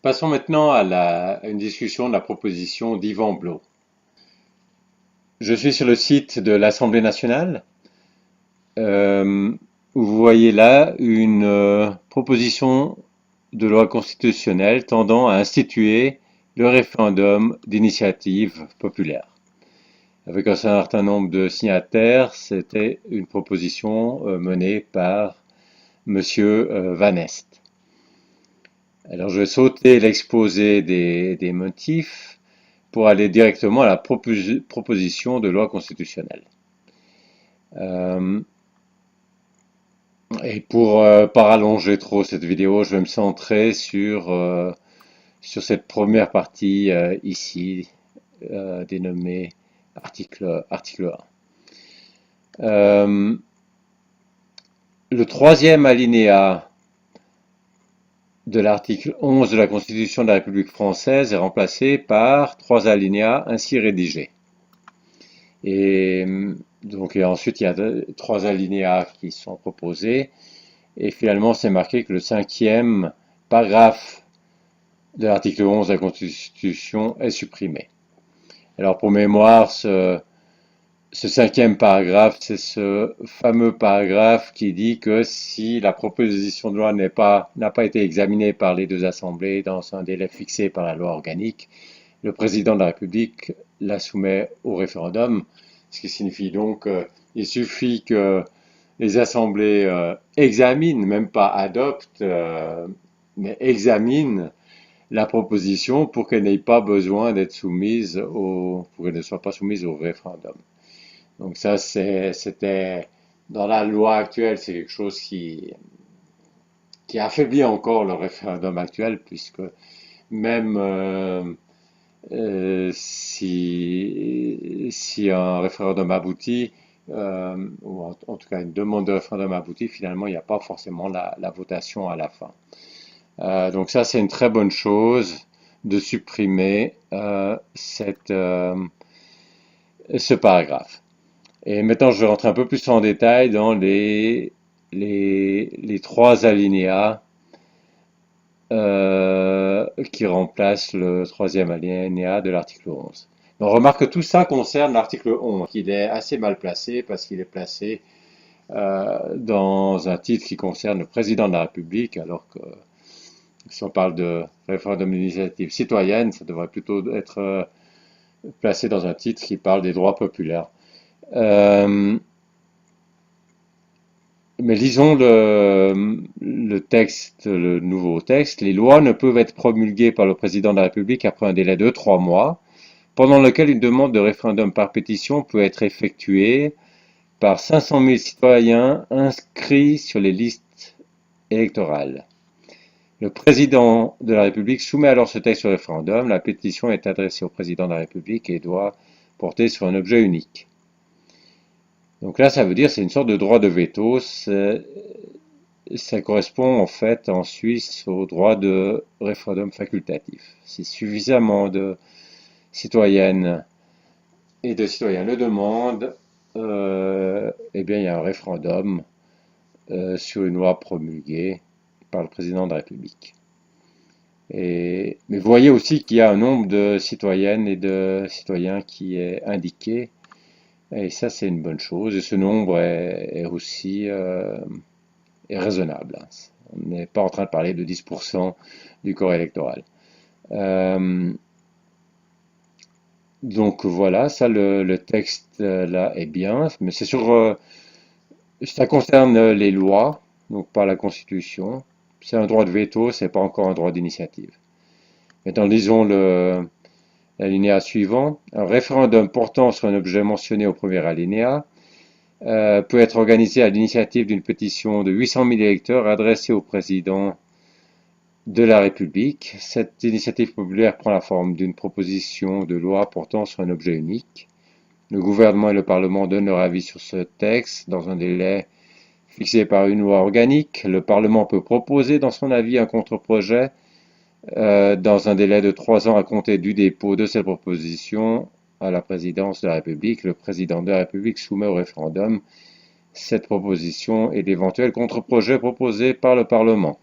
Passons maintenant à une discussion de la proposition d'Yvan Blot. Je suis sur le site de l'Assemblée nationale, euh, où vous voyez là une proposition de loi constitutionnelle tendant à instituer le référendum d'initiative populaire. Avec un certain nombre de signataires, c'était une proposition menée par Monsieur Van Est. Alors je vais sauter l'exposé des motifs pour aller directement à la proposition de loi constitutionnelle. Euh, et pour pas rallonger trop cette vidéo, je vais me centrer sur cette première partie ici, dénommée article 1. Le troisième alinéa de l'article 11 de la Constitution de la République française est remplacé par trois alinéas ainsi rédigés. Et ensuite, il y a trois alinéas qui sont proposés. Et finalement, c'est marqué que le cinquième paragraphe de l'article 11 de la Constitution est supprimé. Alors, pour mémoire, ce cinquième paragraphe, c'est ce fameux paragraphe qui dit que si la proposition de loi n'a pas été examinée par les deux assemblées dans un délai fixé par la loi organique, le président de la République la soumet au référendum, ce qui signifie donc qu'il suffit que les assemblées examinent, même pas adoptent, mais examinent la proposition pour qu'elle n'ait pas besoin d'être soumise pour qu'elle ne soit pas soumise au référendum. Donc ça, c'était dans la loi actuelle, c'est quelque chose qui affaiblit encore le référendum actuel, puisque même si un référendum aboutit, ou en tout cas une demande de référendum aboutit, finalement, il n'y a pas forcément la votation à la fin. Donc ça, c'est une très bonne chose de supprimer ce paragraphe. Et maintenant, je vais rentrer un peu plus en détail dans les trois alinéas qui remplacent le troisième alinéa de l'article 11. On remarque que tout ça concerne l'article 11, qui est assez mal placé parce qu'il est placé dans un titre qui concerne le président de la République, alors que si on parle de référendum d'initiative citoyenne, ça devrait plutôt être placé dans un titre qui parle des droits populaires. Mais lisons le texte, le nouveau texte. Les lois ne peuvent être promulguées par le président de la République après un délai de 3 mois, pendant lequel une demande de référendum par pétition peut être effectuée par 500 000 citoyens inscrits sur les listes électorales. Le président de la République soumet alors ce texte au référendum. La pétition est adressée au président de la République et doit porter sur un objet unique. Donc là, ça veut dire c'est une sorte de droit de veto. Ça correspond en fait en Suisse au droit de référendum facultatif. Si suffisamment de citoyennes et de citoyens le demandent, eh bien il y a un référendum sur une loi promulguée par le président de la République. Mais vous voyez aussi qu'il y a un nombre de citoyennes et de citoyens qui est indiqué. Et ça, c'est une bonne chose. Et ce nombre est aussi est raisonnable. On n'est pas en train de parler de 10% du corps électoral. Euh, donc voilà, ça, le texte là est bien, mais c'est sur, ça concerne les lois, donc pas la Constitution. C'est un droit de veto, c'est pas encore un droit d'initiative. Maintenant, lisons l'alinéa suivant. Un référendum portant sur un objet mentionné au premier alinéa peut être organisé à l'initiative d'une pétition de 800 000 électeurs adressée au président de la République. Cette initiative populaire prend la forme d'une proposition de loi portant sur un objet unique. Le gouvernement et le Parlement donnent leur avis sur ce texte dans un délai fixé par une loi organique. Le Parlement peut proposer dans son avis un contre-projet dans un délai de 3 ans à compter du dépôt de cette proposition à la présidence de la République. Le président de la République soumet au référendum cette proposition et d'éventuels contre-projets proposés par le Parlement.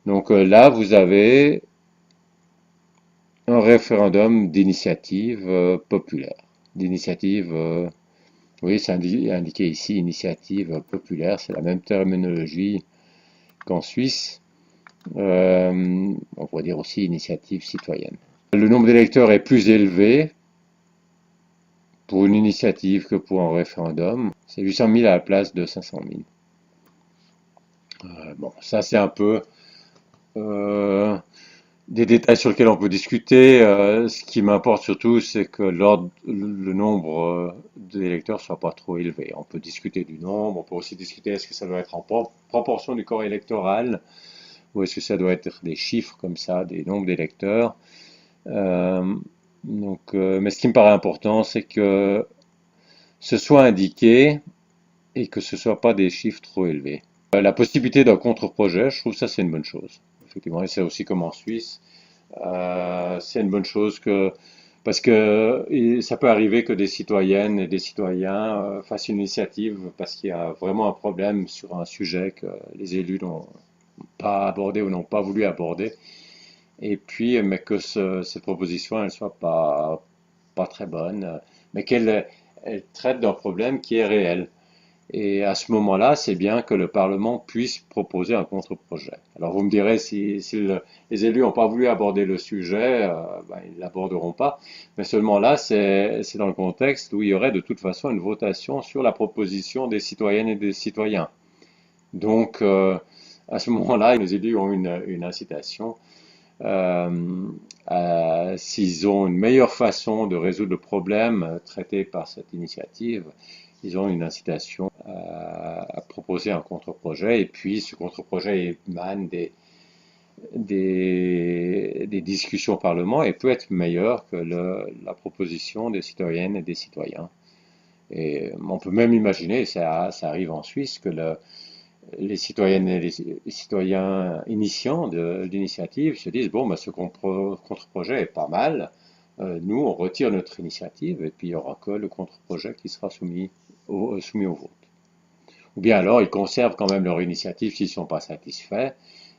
Donc là, vous avez un référendum d'initiative populaire. D'initiative, oui, c'est indiqué ici, initiative populaire, c'est la même terminologie qu'en Suisse. On pourrait dire aussi initiative citoyenne. Le nombre d'électeurs est plus élevé pour une initiative que pour un référendum. C'est 800 000 à la place de 500 000. Bon, ça c'est un peu euh, des détails sur lesquels on peut discuter. Ce qui m'importe surtout, c'est que le nombre d'électeurs soit pas trop élevé. On peut discuter du nombre, on peut aussi discuter est-ce que ça doit être en proportion du corps électoral ou est-ce que ça doit être des chiffres comme ça, des nombres d'électeurs. Euh, mais ce qui me paraît important, c'est que ce soit indiqué et que ce soit pas des chiffres trop élevés. La possibilité d'un contre-projet, je trouve ça c'est une bonne chose. Effectivement, et c'est aussi comme en Suisse, c'est une bonne chose parce que ça peut arriver que des citoyennes et des citoyens fassent une initiative parce qu'il y a vraiment un problème sur un sujet que les élus n'ont pas abordé ou n'ont pas voulu aborder. Et puis, mais que cette proposition, elle soit pas très bonne, mais elle traite d'un problème qui est réel. Et à ce moment-là, c'est bien que le Parlement puisse proposer un contre-projet. Alors vous me direz, si les élus n'ont pas voulu aborder le sujet, ben, ils ne l'aborderont pas. Mais seulement là, c'est dans le contexte où il y aurait de toute façon une votation sur la proposition des citoyennes et des citoyens. Donc à ce moment-là, les élus ont une incitation. S'ils ont une meilleure façon de résoudre le problème traité par cette initiative, ils ont une incitation à proposer un contre-projet et puis ce contre-projet émane des discussions au Parlement et peut être meilleur que la proposition des citoyennes et des citoyens. Et on peut même imaginer, ça arrive en Suisse, que les citoyennes et les citoyens initiants de l'initiative se disent, bon, bah, ce contre-projet est pas mal, nous on retire notre initiative et puis il n'y aura que le contre-projet qui sera soumis au vote. Ou bien alors ils conservent quand même leur initiative s'ils ne sont pas satisfaits,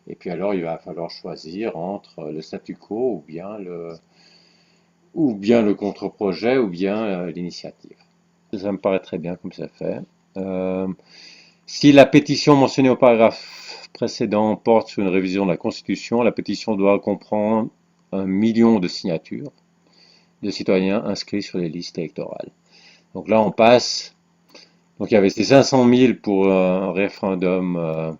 et puis alors il va falloir choisir entre le statu quo ou bien le contre-projet ou bien l'initiative. Ça me paraît très bien comme ça fait. Euh, Si la pétition mentionnée au paragraphe précédent porte sur une révision de la Constitution, la pétition doit comprendre 1 million de signatures de citoyens inscrits sur les listes électorales. Donc là, on passe. Donc il y avait ces 500 000 pour un référendum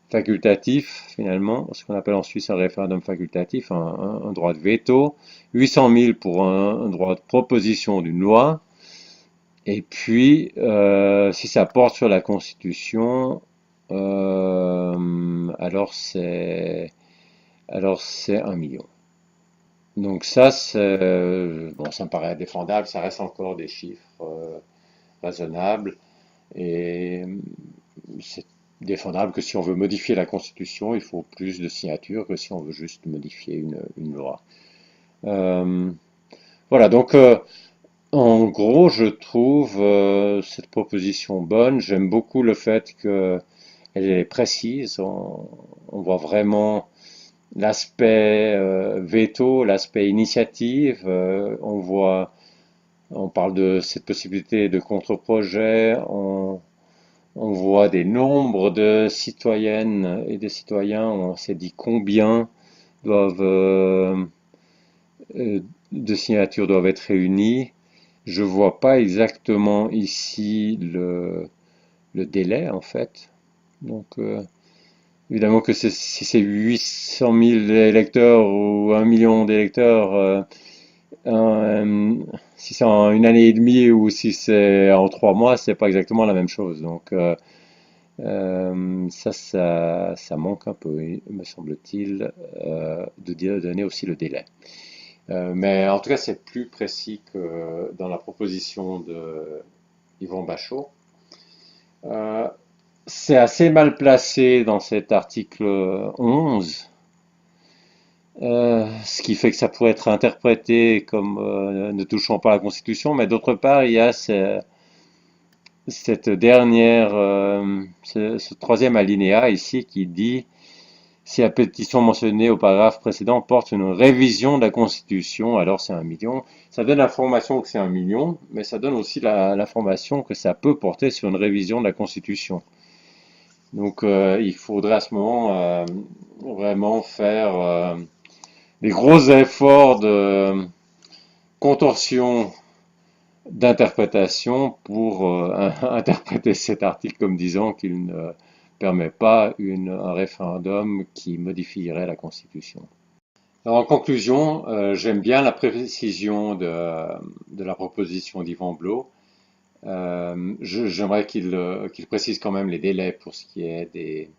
facultatif, finalement, ce qu'on appelle en Suisse un référendum facultatif, un droit de veto. 800 000 pour un droit de proposition d'une loi. Et puis, si ça porte sur la Constitution, alors c'est 1 million. Donc ça, bon, ça me paraît défendable. Ça reste encore des chiffres raisonnables et c'est défendable que si on veut modifier la Constitution, il faut plus de signatures que si on veut juste modifier une loi. Euh, voilà, donc en gros, je trouve cette proposition bonne. J'aime beaucoup le fait qu'elle est précise. On voit vraiment l'aspect veto, l'aspect initiative. On parle de cette possibilité de contre-projet. On voit des nombres de citoyennes et de citoyens. On s'est dit combien doivent de signatures doivent être réunies. Je vois pas exactement ici le délai en fait. Donc évidemment que si c'est 800 000 électeurs ou 1 million d'électeurs, si c'est en une année et demie ou si c'est en 3 mois, c'est pas exactement la même chose. Donc ça manque un peu, me semble-t-il, de donner aussi le délai. Mais en tout cas, c'est plus précis que dans la proposition de Yvon Bachot. Euh, c'est assez mal placé dans cet article 11, ce qui fait que ça pourrait être interprété comme ne touchant pas à la Constitution, mais d'autre part, il y a cette dernière, ce troisième alinéa ici qui dit Si la pétition mentionnée au paragraphe précédent porte une révision de la Constitution, alors c'est 1 million. Ça donne l'information que c'est 1 million, mais ça donne aussi l'information que ça peut porter sur une révision de la Constitution. Donc il faudrait à ce moment vraiment faire des gros efforts de contorsion d'interprétation pour interpréter cet article comme disant qu'il ne permet pas un référendum qui modifierait la Constitution. Alors, en conclusion, j'aime bien la précision de la proposition d'Yvan Blot. J'aimerais qu'il précise quand même les délais pour ce qui est des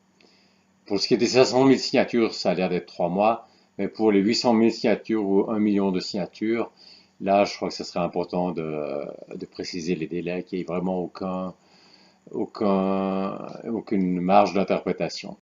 500 000 signatures, ça a l'air d'être 3 mois, mais pour les 800 000 signatures ou 1 million de signatures, là, je crois que ce serait important de préciser les délais, qu'il n'y ait vraiment aucune marge d'interprétation.